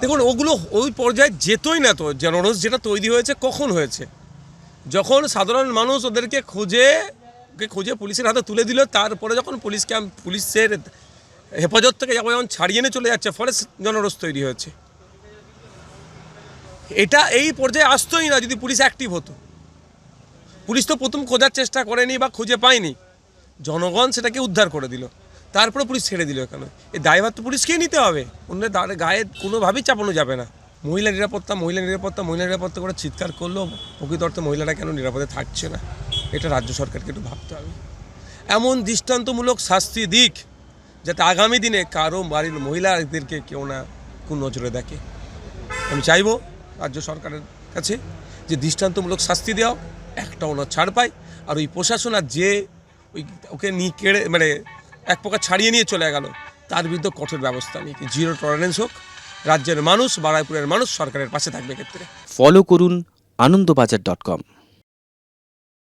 দেখুন ওগুলো ওই পর্যায়ে যেতই না, তো জনরোষ যেটা তৈরি হয়েছে কখন হয়েছে, যখন সাধারণ মানুষ ওদেরকে খুঁজে পুলিশের হাতে তুলে দিল, তারপরে যখন পুলিশের হেফাজত থেকে যখন ছাড়িয়ে নিয়ে চলে যাচ্ছে, ফলে জনরোষ তৈরি হয়েছে। এটা এই পর্যায়ে আসতোই না যদি পুলিশ অ্যাক্টিভ হতো। পুলিশ তো প্রথম খোঁজার চেষ্টা করেনি বা খুঁজে পায়নি, জনগণ সেটাকে উদ্ধার করে দিল, তারপরে পুলিশ ছেড়ে দিল। এখানে এই দায়ভার তো পুলিশকেই নিতে হবে, অন্যের গায়ে কোনোভাবেই চাপানো যাবে না। মহিলা নিরাপত্তা করে চিৎকার করলেও প্রকৃত অর্থে মহিলারা কেন নিরাপদে থাকছে না, এটা রাজ্য সরকারকে একটু ভাবতে হবে। এমন দৃষ্টান্তমূলক শাস্তি দিক যাতে আগামী দিনে কারো বাড়ির মহিলাদেরকে কেউ না কোন নজরে দেখে। আমি চাইব রাজ্য সরকারের কাছে যে দৃষ্টান্তমূলক শাস্তি দেওয়া, একটা ওনার ছাড় পায়, আর ওই প্রশাসন আর যে ওকে নিয়ে কেড়ে এক প্রকার ছাড়িয়ে নিয়ে চলে গেল, তার বিরুদ্ধে কঠোর ব্যবস্থা নিয়ে জিরো টলারেন্স হোক। রাজ্যের মানুষ, বারুইপুরের মানুষ সরকারের পাশে থাকবে ক্ষেত্রে। ফলো করুন আনন্দবাজার.com।